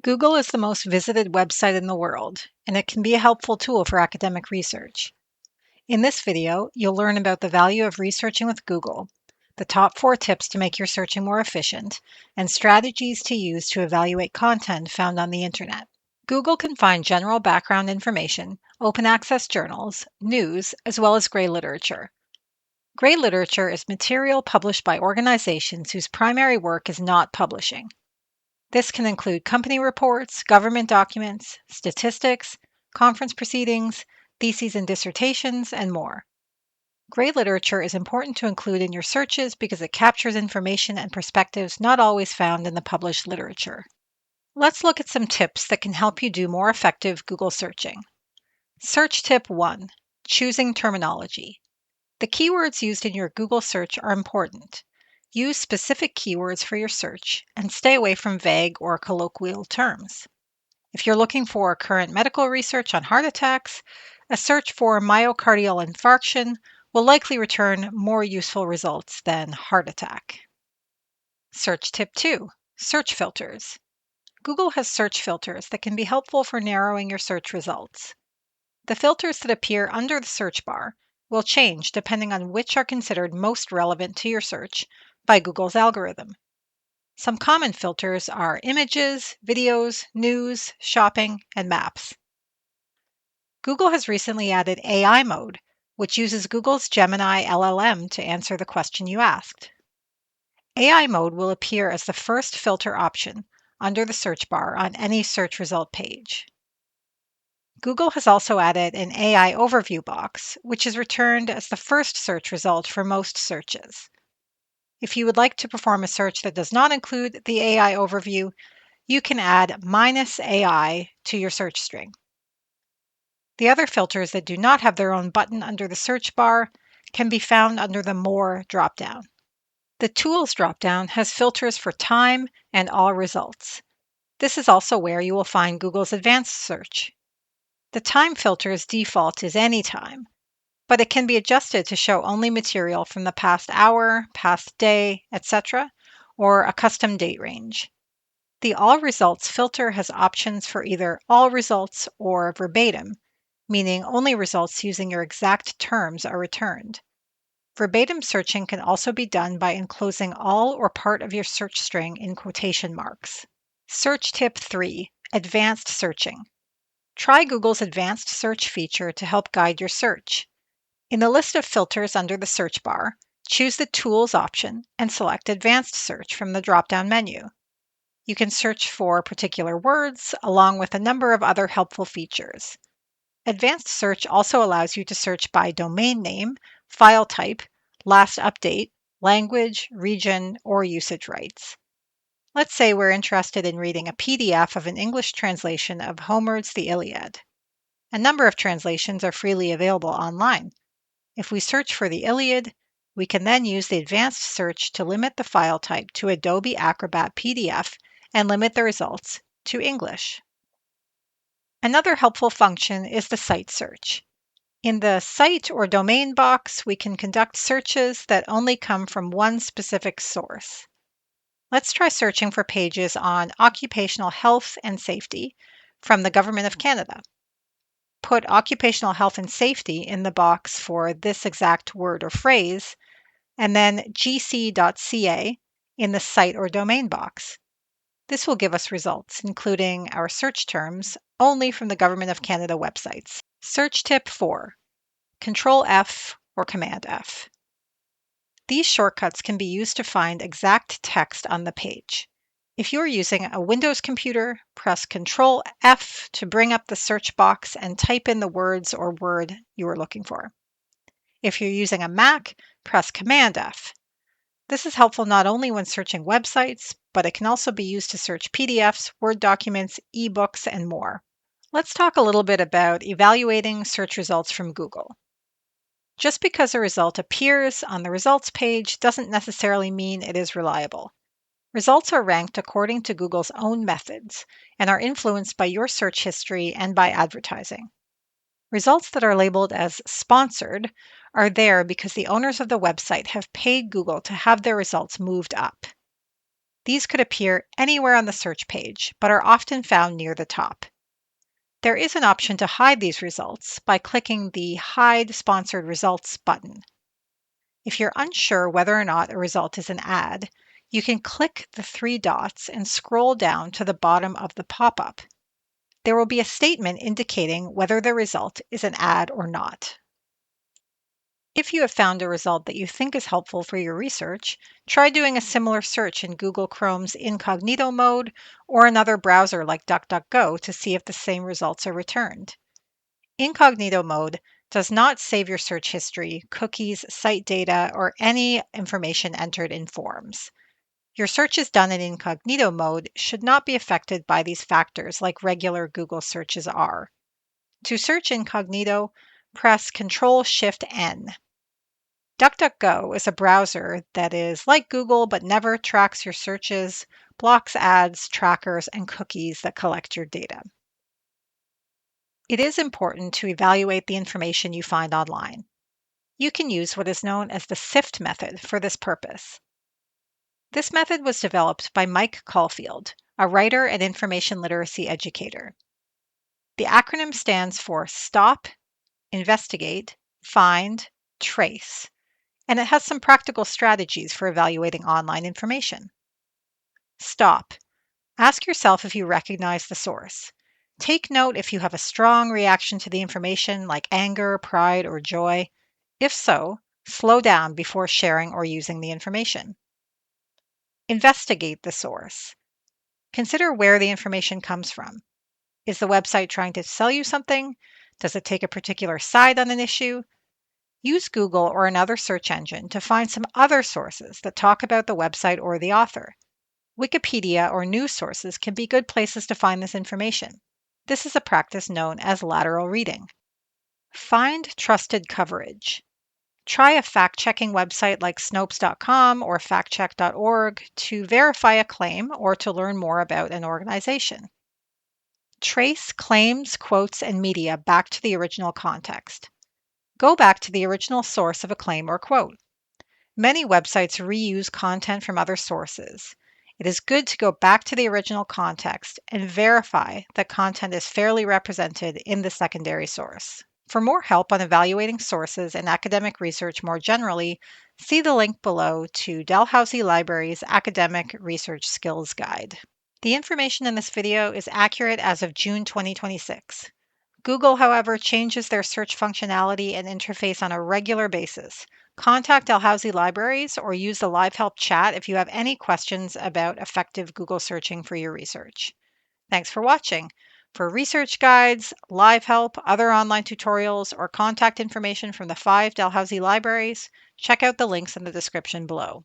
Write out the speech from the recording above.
Google is the most visited website in the world, and it can be a helpful tool for academic research. In this video, you'll learn about the value of researching with Google, the top 4 tips to make your searching more efficient, and strategies to use to evaluate content found on the internet. Google can find general background information, open access journals, news, as well as gray literature. Gray literature is material published by organizations whose primary work is not publishing. This can include company reports, government documents, statistics, conference proceedings, theses and dissertations, and more. Gray literature is important to include in your searches because it captures information and perspectives not always found in the published literature. Let's look at some tips that can help you do more effective Google searching. Search tip 1: choosing terminology. The keywords used in your Google search are important. Use specific keywords for your search and stay away from vague or colloquial terms. If you're looking for current medical research on heart attacks, a search for myocardial infarction will likely return more useful results than heart attack. Search tip 2: search filters. Google has search filters that can be helpful for narrowing your search results. The filters that appear under the search bar will change depending on which are considered most relevant to your search by Google's algorithm. Some common filters are images, videos, news, shopping, and maps. Google has recently added AI mode, which uses Google's Gemini LLM to answer the question you asked. AI mode will appear as the first filter option under the search bar on any search result page. Google has also added an AI overview box, which is returned as the first search result for most searches. If you would like to perform a search that does not include the AI overview, you can add -AI to your search string. The other filters that do not have their own button under the search bar can be found under the More dropdown. The Tools dropdown has filters for time and all results. This is also where you will find Google's advanced search. The time filter's default is anytime, but it can be adjusted to show only material from the past hour, past day, etc., or a custom date range. The All Results filter has options for either all results or verbatim, meaning only results using your exact terms are returned. Verbatim searching can also be done by enclosing all or part of your search string in quotation marks. Search tip 3: advanced searching. Try Google's advanced search feature to help guide your search. In the list of filters under the search bar, choose the Tools option and select Advanced Search from the drop-down menu. You can search for particular words along with a number of other helpful features. Advanced Search also allows you to search by domain name, file type, last update, language, region, or usage rights. Let's say we're interested in reading a PDF of an English translation of Homer's The Iliad. A number of translations are freely available online. If we search for the Iliad, we can then use the advanced search to limit the file type to Adobe Acrobat PDF and limit the results to English. Another helpful function is the site search. In the site or domain box, we can conduct searches that only come from one specific source. Let's try searching for pages on occupational health and safety from the Government of Canada. Put occupational health and safety in the box for this exact word or phrase, and then gc.ca in the site or domain box. This will give us results, including our search terms, only from the Government of Canada websites. Search tip 4: Control F or Command F. These shortcuts can be used to find exact text on the page. If you're using a Windows computer, press Control F to bring up the search box and type in the words or word you are looking for. If you're using a Mac, press Command F. This is helpful not only when searching websites, but it can also be used to search PDFs, Word documents, ebooks, and more. Let's talk a little bit about evaluating search results from Google. Just because a result appears on the results page doesn't necessarily mean it is reliable. Results are ranked according to Google's own methods and are influenced by your search history and by advertising. Results that are labeled as sponsored are there because the owners of the website have paid Google to have their results moved up. These could appear anywhere on the search page, but are often found near the top. There is an option to hide these results by clicking the Hide Sponsored Results button. If you're unsure whether or not a result is an ad, you can click the three dots and scroll down to the bottom of the pop-up. There will be a statement indicating whether the result is an ad or not. If you have found a result that you think is helpful for your research, try doing a similar search in Google Chrome's incognito mode or another browser like DuckDuckGo to see if the same results are returned. Incognito mode does not save your search history, cookies, site data, or any information entered in forms. Your searches done in incognito mode should not be affected by these factors like regular Google searches are. To search incognito, press Ctrl-Shift-N. DuckDuckGo is a browser that is like Google but never tracks your searches, blocks ads, trackers, and cookies that collect your data. It is important to evaluate the information you find online. You can use what is known as the SIFT method for this purpose. This method was developed by Mike Caulfield, a writer and information literacy educator. The acronym stands for Stop, Investigate, Find, Trace, and it has some practical strategies for evaluating online information. Stop. Ask yourself if you recognize the source. Take note if you have a strong reaction to the information like anger, pride, or joy. If so, slow down before sharing or using the information. Investigate the source. Consider where the information comes from. Is the website trying to sell you something? Does it take a particular side on an issue? Use Google or another search engine to find some other sources that talk about the website or the author. Wikipedia or news sources can be good places to find this information. This is a practice known as lateral reading. Find trusted coverage. Try a fact-checking website like Snopes.com or factcheck.org to verify a claim or to learn more about an organization. Trace claims, quotes, and media back to the original context. Go back to the original source of a claim or quote. Many websites reuse content from other sources. It is good to go back to the original context and verify that content is fairly represented in the secondary source. For more help on evaluating sources and academic research more generally, see the link below to Dalhousie Library's Academic Research Skills Guide. The information in this video is accurate as of June 2026. Google, however, changes their search functionality and interface on a regular basis. Contact Dalhousie Libraries or use the Live Help chat if you have any questions about effective Google searching for your research. Thanks for watching. For research guides, live help, other online tutorials, or contact information from the 5 Dalhousie libraries, check out the links in the description below.